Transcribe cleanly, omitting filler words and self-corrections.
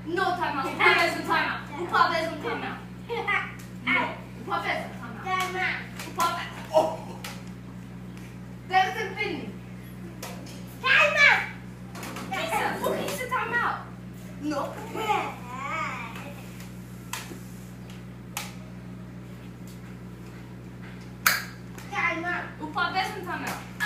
No timeout. Upa besom timeout. Upa besom timeout. Upa besom timeout. Upa besom. Oh. That was a finish. Timeout. Kisa timeout. No. Timeout. Upa besom timeout.